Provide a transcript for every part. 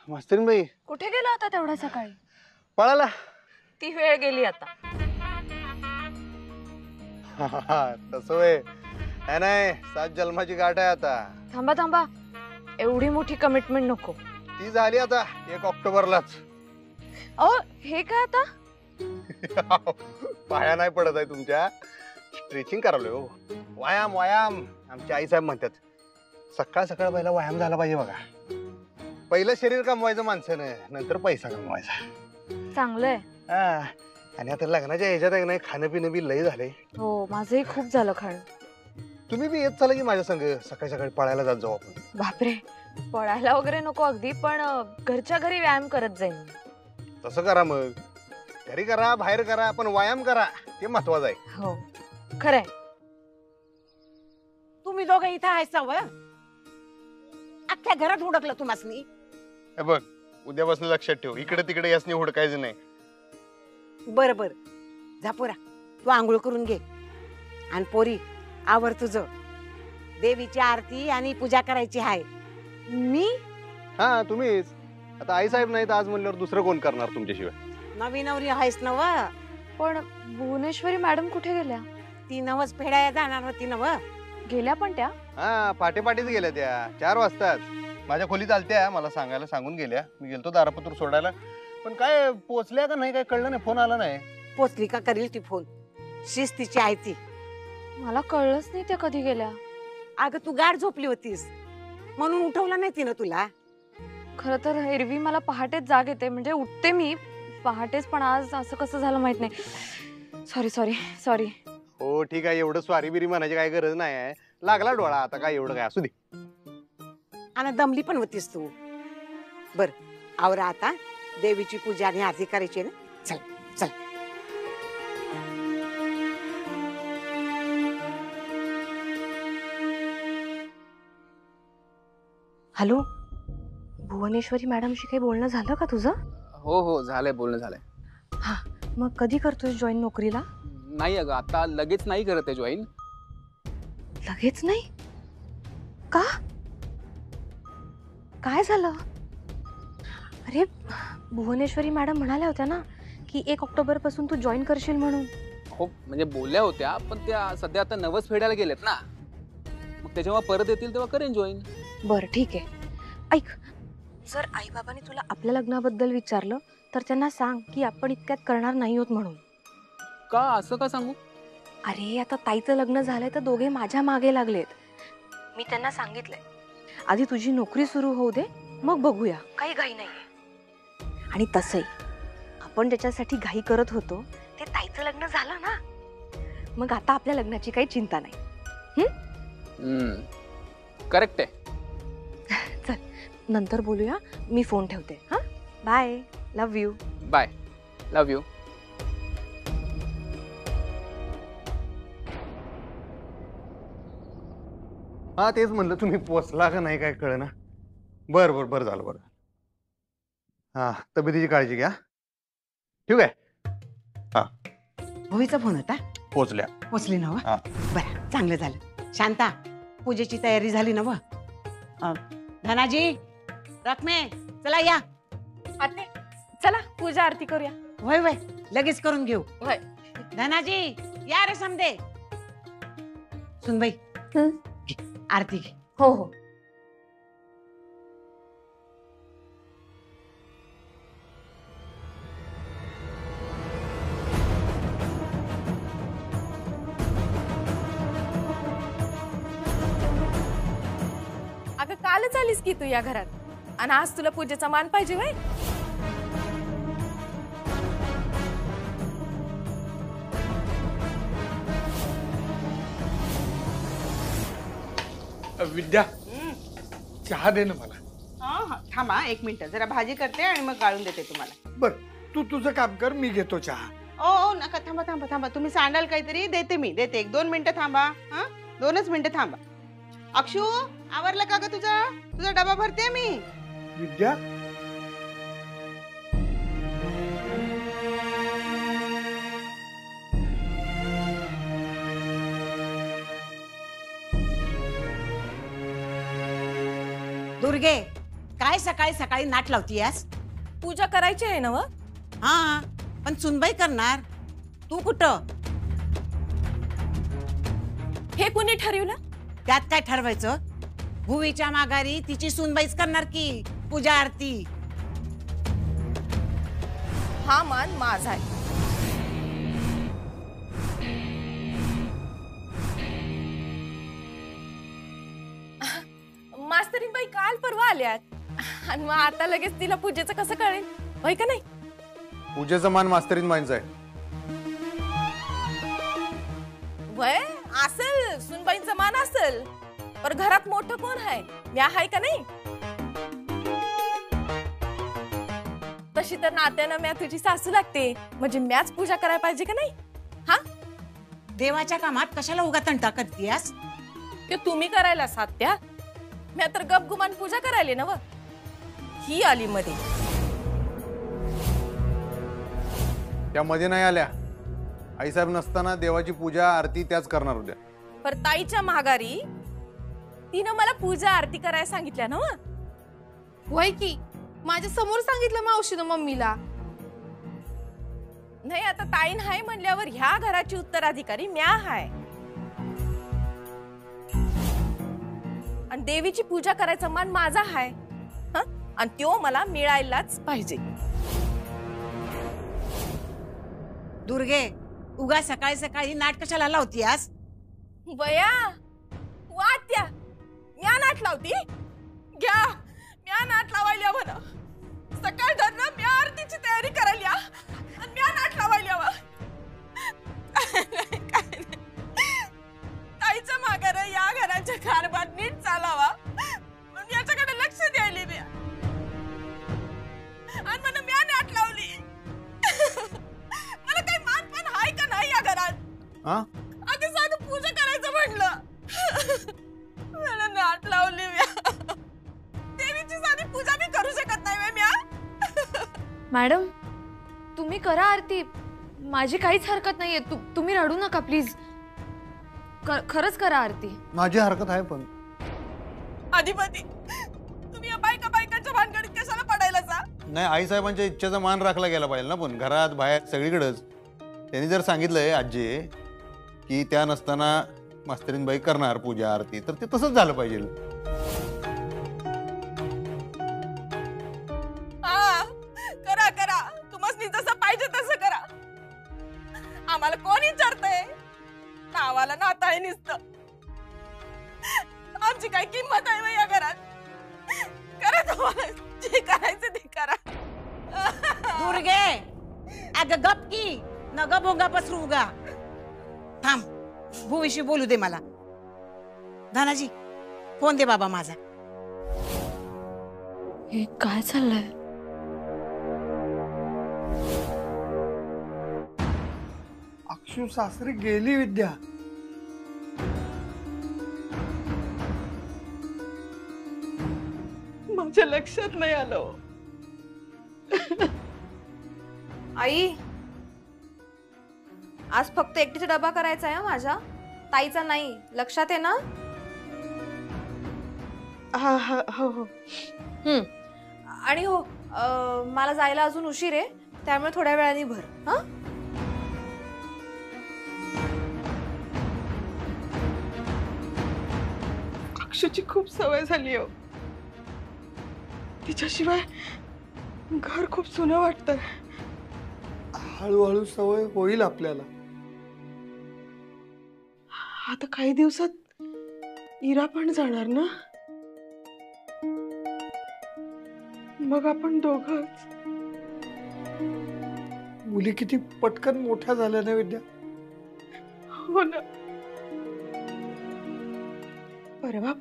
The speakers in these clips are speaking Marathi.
मस्तीन बाई कुठे गेला होता तेवढ्या सकाळी? पळाला. ती वेळ गेली आता. तसं होय. नाही नाही, 7 जन्माची गाठ आहे आता. थांबा थांबा, एवढी मोठी कमिटमेंट नको. ती झाली आता 1 ऑक्टोबरलाच. अहो हे काय आता? पाया नाही पडत आहे तुमच्या. स्ट्रेचिंग करावलं हो. व्यायाम व्यायाम. आमची आई साहेब म्हणतात सकाळ सकाळ पहिला व्यायाम झाला पाहिजे बघा. पहिलं शरीर कमवायचं माणसानं, नंतर पैसा कमवायचा. चांगलंय. आणि आता लग्नाच्या ह्याच्यात आहे नाही, खाणं पिणं बी लई झालंय. हो माझंही खूप झालं खाणं. तुम्ही बी येत चला की माझ्या संग, सकाळी सकाळी पळायला जात जाऊ आपण. बापरे, पळायला वगैरे नको अगदी, पण घरच्या घरी व्यायाम करत जाईन. तसं करा मग. घरी करा बाहेर करा, पण व्यायाम करा, ते महत्वाचं आहे. हो खरंय. तुम्ही दोघं इथं आहेसा व अख्ख्या घरात हुडकलं तुम्हासनी. हे बघ, उद्यापासून लक्षात ठेव, इकडे तिकडे यासनी हुडकायचं नाही. बर बर, झापुरा तू आंघोळ करून घे आणि पोरी आवर तुझं. देवीची आरती आणि पूजा करायची आहे. मी? हा तुम्हीच. आता आई साहेब नाहीत आज म्हणल्यावर दुसरं कोण करणार तुमच्याशिवाय. नवी नवरी आहेस नव. पण भुवनेश्वरी मॅडम कुठे गेल्या? ती नवस फेडायला जाणार होती नव. गेल्या पण त्या? हा पाटे पाटीच गेल्या त्या. 4 वाजताच माझ्या खोलीत आलत्या, मला सांगायला सांगून गेल्या. मी गेलतो दारापत्र सोडायला, पण काय पोचल्या का नाही काय कळलं नाही. फोन आला नाही. पोचली का करील ती फोन. शिस्तीची आहे ती. मला कळलंच नाही त्या कधी गेल्या. अगं तू गाढ झोपली होतीस म्हणून उठवलं नाही तिनं तुला. खरं तर एरवी मला पहाटेच जाग येते, म्हणजे उठते मी पहाटेच, पण आज असं कसं झालं माहित नाही. Sorry sorry sorry. हो ठीक आहे, एवढं स्वारी बिरी म्हणायची काय गरज नाही आहे. लागला डोळा आता, काय एवढं काय असू दे. आणि दमली पण होतीस तू. बर आवरा आता, देवीची पूजा आणि आरती करायची ना. चल चल. हॅलो, भुवनेश्वरी मॅडमशी काही बोलणं झालं का तुझं? हो हो झालंय, बोलणं झालंय. हा, मग कधी करतोय जॉईन नोकरीला? नाही अगं, आता लगेच नाही करत आहे जॉईन. लगेच नाही का? काय झालं? अरे भुवनेश्वरी मॅडम म्हणाल्या होत्या ना की 1 ऑक्टोबर पासून तू जॉईन करशील म्हणून. हो म्हणजे बोलल्या होत्या, पण त्या सध्या आता नवस फेडायला गेलेत ना. मग त्या जेव्हा परत येतील तेव्हा करेन जॉईन. बरं ठीक आहे. ऐक, जर आई बाबांनी तुला आपल्या लग्नाबद्दल विचारलं तर त्यांना सांग की आपण इतक्यात करणार नाही आहोत म्हणून. का असं का सांगू? अरे आता ताईचं लग्न झालंय तर दोघे माझ्या मागे लागलेत. मी त्यांना सांगितलंय आधी तुझी नोकरी सुरू होऊ दे, मग बघूया, काही घाई नाहीये. आणि तसंही आपण ज्याच्यासाठी घाई करत होतो ते ताईचं लग्न झालं ना, मग आता आपल्या लग्नाची काही चिंता नाही. करेक्ट आहे. चल नंतर बोलूया, मी फोन ठेवते. हा bye, love you. Bye, love you. हा तेच म्हणलं, तुम्ही पोचला का नाही काय कळना. बर बर बर झालं, बरं. हा तब्येतीची काळजी घ्या. ठीक आहे. हा भुवीचा फोन होता. पोचल्या. पोचली नव. हा. बरं चांगलं झालं. शांता, पूजेची तयारी झाली नव? धनाजी, रखमे, चला या. आते चला पूजा आरती करूया. वय वय लगेच करून घेऊ. होय. धनाजी या रे समदे. सुनबाई आरती घे. हो हो. अगं कालच आलीस की तू या घरात, आणि आज तुला पूजेचा मान पाहिजे व्हय? विद्या, चहा दे ना मला. थांबा 1 मिनिट, जरा भाजी करते आणि मग गाळून देते तुम्हाला. बर तू तुझं काम कर, मी घेतो चहा. ओ नका, थांबा थांबा थांबा. तुम्ही सांडाल काहीतरी, देते मी, देते. 1-2 मिनिटं थांबा. हा 2च मिनिटं थांबा. अक्षू, आवरलं का ग तुझा? तुझा डबा भरते मी. विद्या, दुर्गे काय सकाळी सकाळी नाट लावतीयास? पूजा करायची आहे ना व? हा, पण सुनबाई करणार, तू कुठं? हे कुणी ठरवलं? त्यात काय ठरवायचं? भुवीच्या माघारी तिची सुनबाईच करणार की पूजा आरती. हा मान माझा आहे. मास्तरीनबाई काल परवा आल्यात आणि मग आता लगेच तिला पूजेचं कसं कळेल? होय का नाही? पूजेचा मान मास्तरीन बाईंचा आहे. वय असेल, सुनबाईंचा मान असेल, पर घरात मोठं कोण आहे? मी आहे का नाही? तशी तर नात्यानं म्या तुझी सासू लागते, म्हणजे म्याच पूजा करायला पाहिजे का नाही? हा, देवाच्या कामात कशाला उगा तंटा करतीयास? ते तुम्ही करायला सात्या, म्या तर गपगुमान पूजा करायला ना व. ही आली मध्ये. त्यामध्ये नाही आल्या. आईसाहेब नसताना देवाची पूजा आरती त्याच करणार होत्या. पर ताईच्या माघारी तिनं मला पूजा आरती करायला सांगितल्या ना व. होय की, माझ्या समोर सांगितलं मावशीनं मम्मीला. नाही, आता ताईन हाय म्हणल्यावर ह्या घराची उत्तराधिकारी म्या हाय. आणि देवीची पूजा करायचा मान माझा हाय. आणि त्यो मला मिळायलाच पाहिजे. दुर्गे, उगा सकाळी सकाळी नाट कशाला लावतीयास? बया तू आत्या, म्या नाट लावती? घ्या, म्या नाट लावायला म्हणा. सकाळ धरणं म्या आरतीची तयारी करायला आणि म्या नाट लावायला वा. ताईचं माघार या घराच्या कारभार नीट चालावा म्हणून याच्याकडे लक्ष द्यायला म्या. आणि म्हणून म्या नाट लावली. मला काही मानपान हाय का नाही या घरात? अगं साधं पूजा करायचं म्हणलं, मला नाट लावली म्या. देवीची साधी पूजा मी करू शकत नाही म्या. मॅडम, तुम्ही करा आरती, माझी काहीच हरकत नाहीये. तुम्ही रडू नका प्लीज. खरंच करा आरती. माझी हरकत आहे पण. अधिपती, तुम्ही या बायकांच्या भानगडीत कशाला पडायला जा? नाही, आईसाहेबांच्या इच्छेचा मान राखला गेला पाहिजे ना. पण घरात बाहेर सगळीकडेच त्यांनी जर सांगितलंय आजी की त्या नसताना मास्तरीनबाई करणार पूजा आरती, तर ते तसंच झालं पाहिजे. हा, करा करा, तुम्हाला जसं पाहिजे तसं करा. आम्हाला कोण विचारतंय? नावाला नातं आहे नुसतं. आमची काय किंमत आहे बा या घरात? करा, तुम्हाला जे करायचं ते करा. दुर्गे, अगं गप की, नग भोंगा पसरू उगा. थांब, भूविषयी बोलू दे मला. धनाजी, फोन दे बाबा माझा. हे काय चाललंय? अक्षू सासरी गेली विद्या. माझ्या लक्षात नाही आलं. आई, आज फक्त एकटीचा डबा करायचा आहे माझ्या, ताईचा नाही. लक्षात आहे ना? हा हा हो हो. आणि हो, मला जायला अजून उशीर आहे, त्यामुळे थोड्या वेळाने भर. हा, अक्षूची खूप सवय झाली हो. तिच्याशिवाय घर खूप सुनं वाटतंय. हळूहळू सवय होईल आपल्याला. आता काही दिवसात इरा पण जाणार ना, मग आपण दोघंच. मुली किती पटकन मोठ्या झाल्या ना विद्या. हो ना.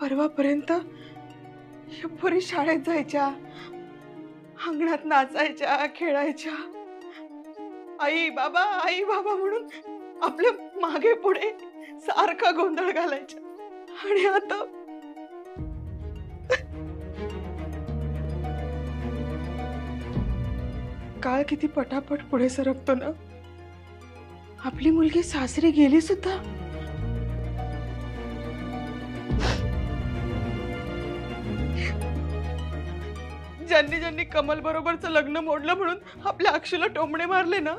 परवापर्यंत या पोरी शाळेत जायच्या, अंगणात नाचायच्या, खेळायच्या, आई बाबा म्हणून आपल्या मागे पुढे सारखा गोंधळ घालायच्या. आणि आता काळ किती पटापट पुढे सरकतो ना. आपली मुलगी सासरी गेली सुद्धा. ज्यांनी ज्यांनी कमल बरोबरचं लग्न मोडलं म्हणून आपल्या अक्षूला टोमणे मारले ना,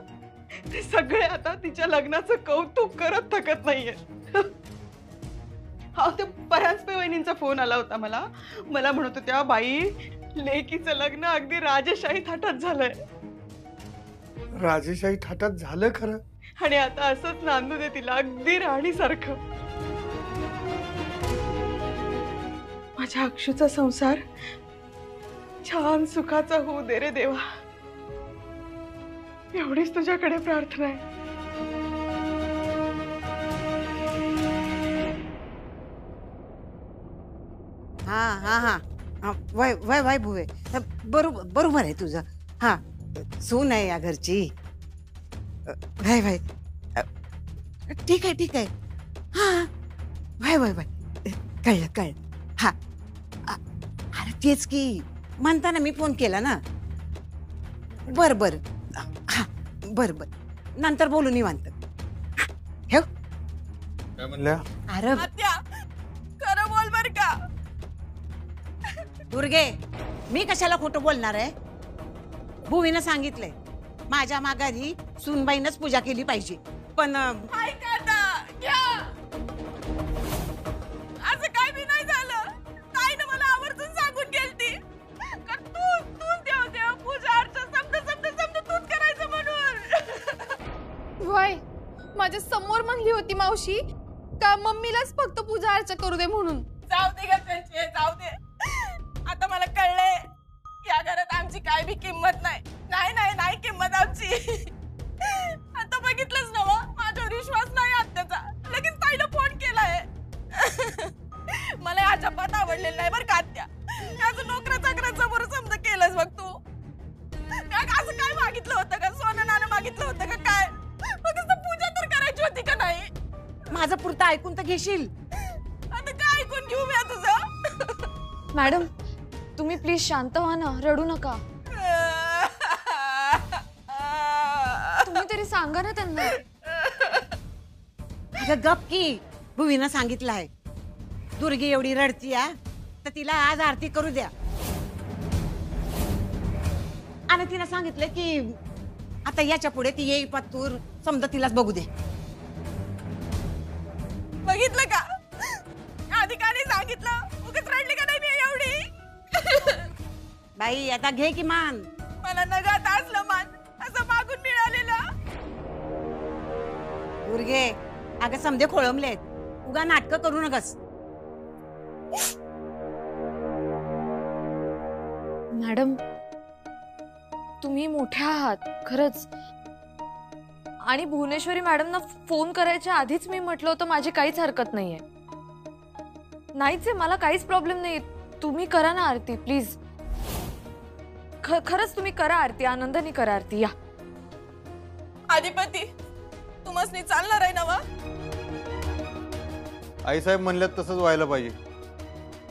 ते सगळे आता तिच्या लग्नाचं कौतुक करत थकत नाहीये. हा ते परांजपे वहिनींचा फोन आला होता मला म्हणत होत्या, बाई लेकीचं लग्न अगदी राजेशाही थाटात झालंय. राजेशाही थाटात झालं खरं. आणि आता असंच नांदू दे तिला अगदी राणीसारखं. माझ्या अक्षूचा संसार छान सुखाचा होऊ दे रे देवा, एवढीच तुझ्याकडे प्रार्थना आहे. हा हा हा हा, वय वय वय भुवे, बरोबर बरोबर आहे तुझं. हा सून आहे या घरची. वय वय, ठीक आहे ठीक आहे. हा वय वय वय, कळलं कळलं. हा अरे तेच की म्हणताना मी फोन केला ना. बर बर, हा बर बर, नंतर बोलू निवांत. ठेव. काय म्हणल्या? अरे आत्या खरं बोल बर का. दुर्गे, मी कशाला खोटं बोलणार आहे? भुवीनं सांगितलंय माझ्या माघारी सूनबाईनच पूजा केली पाहिजे. पण ऐका आता, घ्या. असं काय बी नाही झालं. ताईनं मला आवर्जून सांगून गेलती का तूच देव पूजा अर्चा समज तूच करायचं म्हणून. वय माझ्या समोर म्हणली होती मावशी का मम्मीलाच फक्त पूजा अर्चा करू दे म्हणून. जाऊ दे घरच्यांची, जाऊ दे. आता मला कळलंय या घरात आमची काय बी किंमत नाही. नाही नाही नाही किंमत आमची. आता बघितलंच ना, माझ्यावर विश्वास नाही आत्याचा. लगेच ताईला फोन केलाय. मला अजिबात आवडलेलं नाही बरं का आत्या. याचं नोकऱ्या चाकऱ्याचं बरं समजा केलंच बघ तू. असं काय मागितलं होतं का? सोनं नाणं मागितलं होतं का काय? फक्त पूजा तर करायची होती का नाही? माझं पुरतं ऐकून तर घेशील. आता काय ऐकून घेऊ मी तुझं? मॅडम तुम्ही प्लीज शांत व्हा ना, रडू नका. तुम्ही तरी सांगा ना त्यांना. अगं गप की, भुवीनं सांगितलं आहे दुर्गी एवढी रडती तर तिला आज आरती करू द्या. आणि तिला सांगितलं की आता याच्या पुढे ती येई पत्तूर समजा तिलाच बघू दे. बघितलं का? अधिकारी सांगितलं उगाच रडली का नाही मी एवढी? बाई आता घे की मान. मला नगात असलं मान असं मागून मिळालेलं. दुर्गे, अगं समधे खोळंबलेत, उगा नाटकं करू नकस. मॅडम तुम्ही मोठ्या आहात खरंच. आणि भुवनेश्वरी मॅडमना फोन करायच्या आधीच मी म्हटलं होतं माझी काहीच हरकत नाहीये. नाहीच आहे, मला काहीच प्रॉब्लेम नाही. तुम्ही करा ना आरती प्लीज. खरंच तुम्ही करा आरती, आनंदाने करा आरती. या अधिपती तुम्हाला चालणार आहे ना वा? आईसाहेब म्हणल्यात तसंच व्हायला पाहिजे.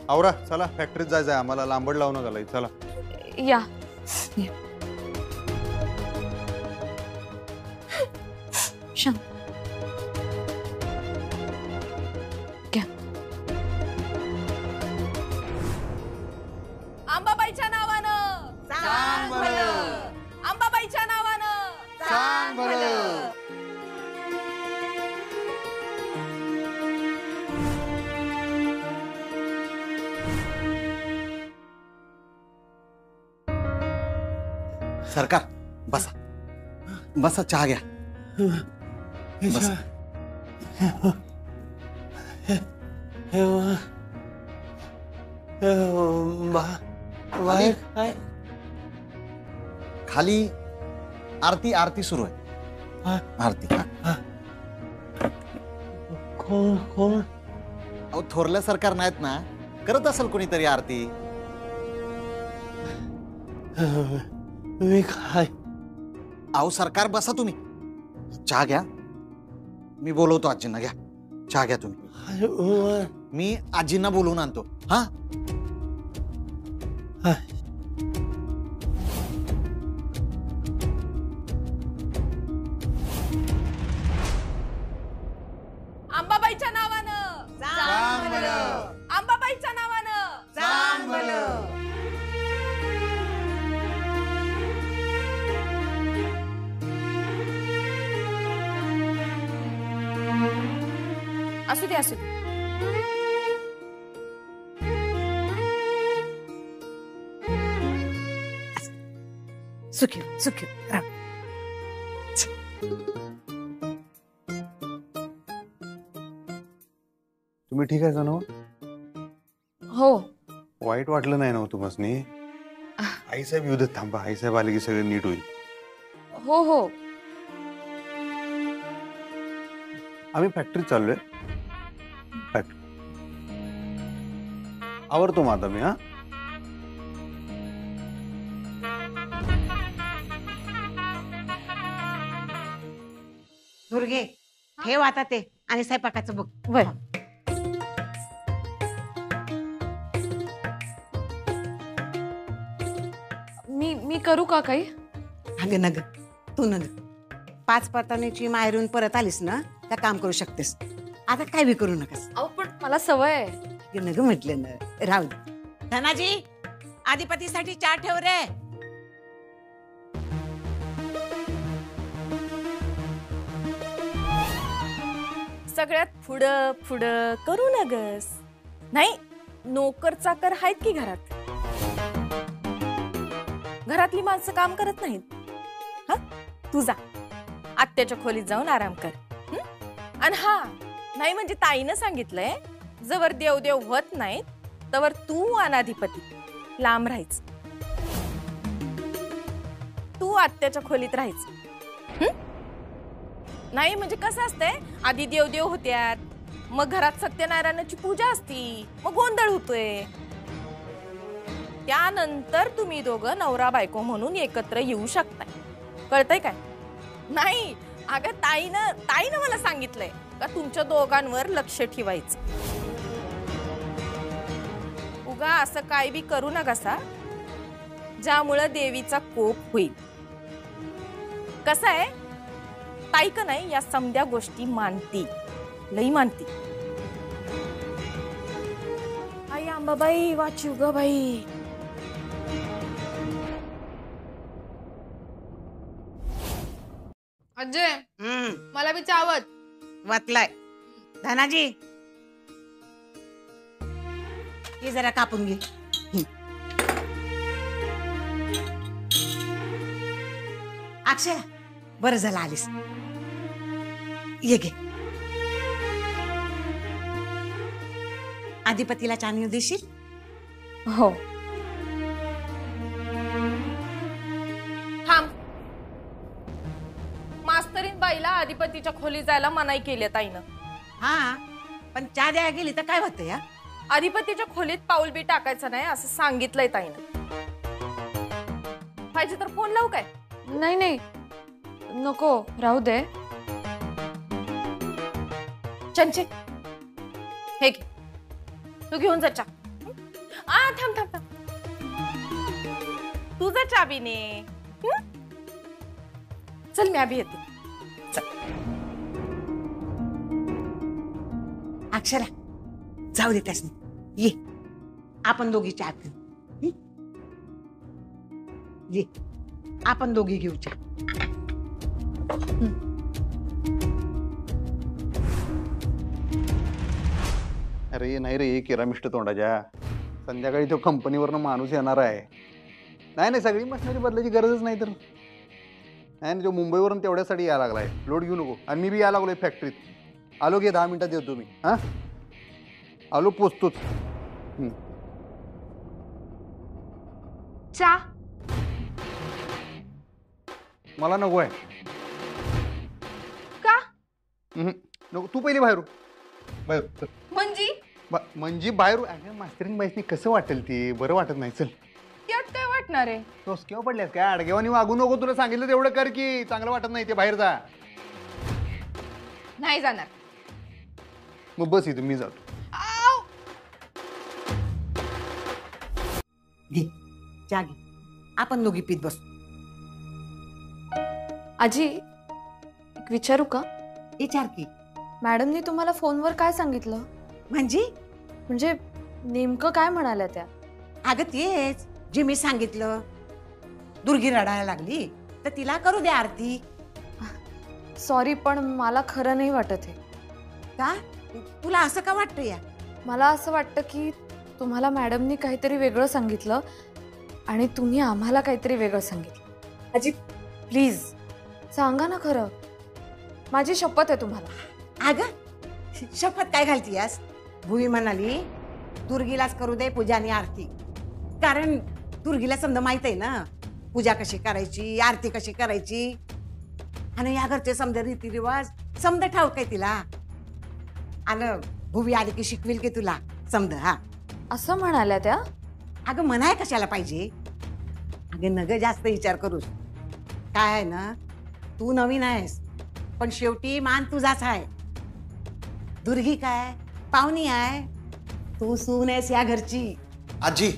आवरा चला, फॅक्टरीत जायचंय आम्हाला. लांबड लावू नका. चला या. शांत घ्या. अंबाबाईच्या नावानं सांग भलं. अंबाबाईच्या नावानं सांग भलं. सरकार बसा बसा, चहा घ्या. बसा. खाली आरती आरती सुरू आहे. आरती. कोण कोण? अहो थोरल्या सरकार नाहीत ना, करत असेल कोणीतरी आरती. मी काय? अहो सरकार बसा तुम्ही, चहा घ्या. मी बोलवतो आजींना. घ्या चहा घ्या तुम्ही. मी आजींना बोलवून आणतो. हा अंबाबाईच्या नावानं सांग भलं. अंबाबाईच्या नावानं सांग भलं. असू दे असू दे. सुखी सुखी राम. तुम्ही ठीक आहे का ना? हो. वाईट वाटलं नाही ना तुम्हाला? आईसाहेब युद्ध थांबा, आईसाहेब आले की सगळं नीट होईल. हो हो. आम्ही फॅक्टरीत चाललोय. फॅक्टरी आवरतो मग आता मी. हा दुर्गे ठेव आता ते आणि स्वयंपाकाचं बघ. वय. मी करू का काही? अगं नग तू नग 5 पटाण्याची माहेरून परत आलीस ना त्या काम करू शकतेस. आता काय बी करू नकास. अहो पण मला सवय आहे. अगं नग म्हटलं ना राहू दे. धनाजी आधिपतीसाठी चहा ठेव रे. सगळ्यात पुढं पुढं करू नगस. नाही नोकर चाकर आहेत की घरात. घरातली माणसं काम करत नाहीत. हा तू जा आत्याच्या खोलीत जाऊन आराम कर. आणि हा नाही म्हणजे ताईनं सांगितलंय जवर देवदेव होत नाहीत तवर तू अनाधिपती लांब राहायच. तू आत्याच्या खोलीत राहायच. नाही म्हणजे कसं असतंय आधी देवदेव होत्यात मग घरात सत्यनारायणाची पूजा असती मग गोंधळ होतोय. त्यानंतर तुम्ही दोघं नवरा बायको म्हणून एकत्र येऊ शकताय. कळतंय काय? नाही अगं ताईनं मला सांगितलंय का तुमच्या दोघांवर लक्ष ठेवायचं. उगा असं काय बी करू नका ज्यामुळे देवीचा कोप होईल. कसं आहे ताई का नाही या समध्या गोष्टी मानती लई मानती. आई अंबाबाई वाचिव ग बाई. अजय मला बी चावत वाटलाय. धनाजी हे जरा कापून घे. अक्षय बरं झालं आलीस. ये घे. आधिपतीला चानी देशील? हो. थांब. मास्तरीन बाईला अधिपतीच्या खोली जायला मनाई केली ताईनं. हा पण चहा द्यायला गेली तर काय होतं या? अधिपतीच्या खोलीत पाऊल बी टाकायचं नाही असं सांगितलंय ताईनं. पाहिजे तर फोन लावू काय? नाही नाही नको राहू दे. चंचे हे घे तू घेऊन जा चहा. थांब थांब थांब तुझा चाबीने. चल मी अभि येते. अक्षरा जाऊ दे त्यासनी. ये आपण दोघी चहा पिऊ. ये आपण दोघी घेऊ चहा. अरे नाही रे किरामिष्ट तोंडाच्या. संध्याकाळी तो कंपनीवरनं माणूस येणार आहे. नाही सगळी मशिनरी बदलायची गरजच नाही तर. नाही तो मुंबईवरून तेवढ्यासाठी यायला लागलाय. लोड घेऊ नको. आणि मी बी यायला लागलोय फॅक्टरीत. आलो घे 10 मिनिटात येतो मी. हा आलो पोचतोच. चा मला नको आहे. का? नको तू पहिली बाहेर बाहेर. म्हणजे बाहेर मास्तरीन बाईसनी कसं वाटेल ती. बरं वाटत नाही. चल त्यात काय वाटणार आहे? तोस केव्हा पडल्यास काय अडगेवानी वागू नको. तुला सांगितलं तेवढं कर की चांगलं वाटत नाही ते. बाहेर जा. नाही जाणार. मग बस इथं मी जातो. घे चहा घे. आपण दोघी पीत बसू. आजी एक विचारू का? विचार की. मॅडमनी तुम्हाला फोनवर काय सांगितलं? म्हणजे नेमकं काय म्हणाल्या त्या? अगं तेच जे मी सांगितलं. दुर्गी रडायला लागली तर तिला करू दे आरती. सॉरी पण मला खरं नाही वाटत आहे. का? तुला असं का वाटतं या? मला असं वाटतं की तुम्हाला मॅडमनी काहीतरी वेगळं सांगितलं आणि तुम्ही आम्हाला काहीतरी वेगळं सांगितलं. आजी प्लीज सांगा ना खरं. माझी शपथ आहे तुम्हाला. अगं शपथ काय घालतीयास? भुवी म्हणाली दुर्गीलाच करू दे पूजा आणि आरती, कारण दुर्गीला समजा माहित आहे ना पूजा कशी करायची, आरती कशी करायची, आणि या घरचे समजा रीतिरिवाज समजा ठाऊक आहे तिला. आणि भुवी आली की शिकविल की तुला समजा. हा असं म्हणाल्या त्या? अगं म्हणाय कशाला पाहिजे? अगं नग जास्त विचार करूस. काय आहे ना, तू नवीन आहेस पण शेवटी मान तुझाच आहे. दुर्गी काय पाहुणी आहे, तू सून आहेस या घरची. आजी,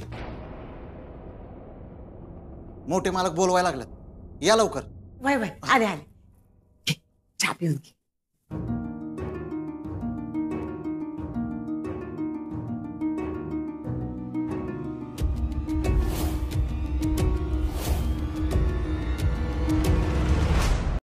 मोठे मालक बोलवायला लागलेत, या लवकर. वय वय आले आले. घे, चहा पिऊन घे.